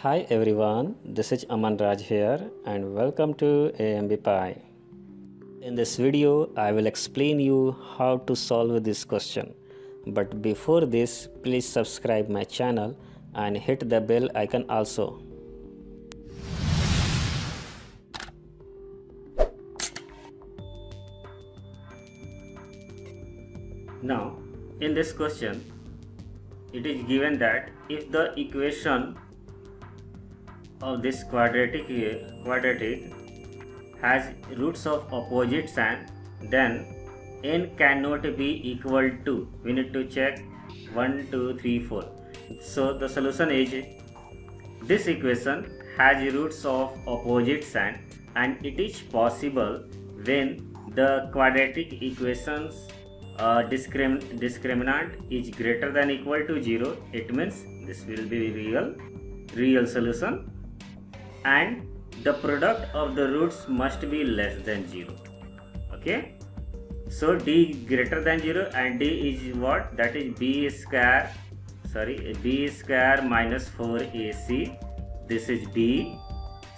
Hi everyone, this is Aman Raj here and welcome to AMB Pi. In this video, I will explain you how to solve this question. But before this, please subscribe my channel and hit the bell icon also. Now, in this question, it is given that if the equation of this quadratic has roots of opposite sign, then n cannot be equal to, we need to check 1, 2, 3, 4. So the solution is, this equation has roots of opposite sign and it is possible when the quadratic equations discriminant is greater than equal to 0. It means this will be real solution, and the product of the roots must be less than 0. Okay, so d greater than 0 and d is what? That is b square minus 4ac. This is b,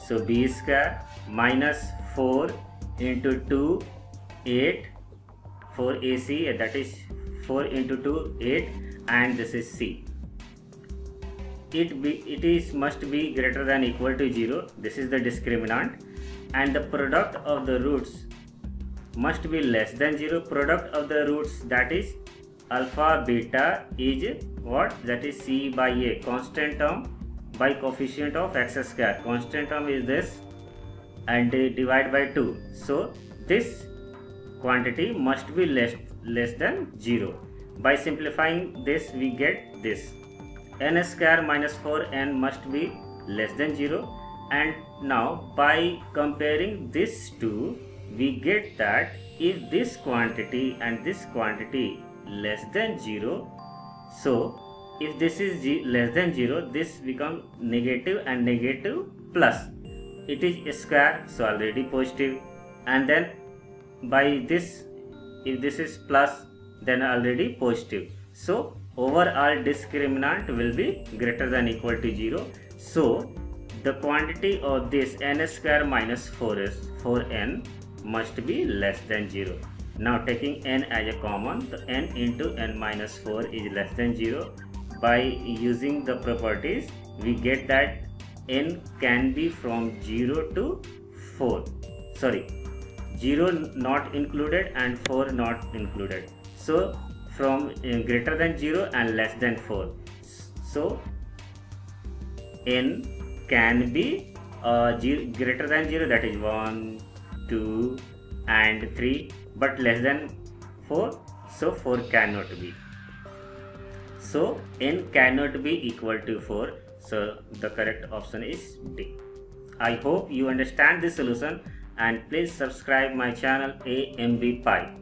so b square minus 4 into 2, 8, 4ac, that is 4 into 2, 8, and this is c. It must be greater than equal to 0. This is the discriminant, and the product of the roots must be less than 0. Product of the roots, that is alpha beta, is what? That is c by a, constant term by coefficient of x square. Constant term is this, and divide by 2. So this quantity must be less than 0. By simplifying this, we get this: n square minus 4n must be less than 0. And now by comparing this two, we get that if this quantity and this quantity less than 0, so if this is less than 0, this becomes negative and negative plus. It is square, so already positive, and then by this, if this is plus, then already positive. So overall discriminant will be greater than equal to 0. So the quantity of this n square minus 4n must be less than 0. Now taking n as a common, the n into n minus 4 is less than 0. By using the properties, we get that n can be from 0 to 4. 0 not included and 4 not included. So from greater than 0 and less than 4. So n can be greater than 0, that is 1, 2 and 3, but less than 4, so 4 cannot be. So n cannot be equal to 4, so the correct option is D. I hope you understand this solution, and please subscribe my channel AMB Pi.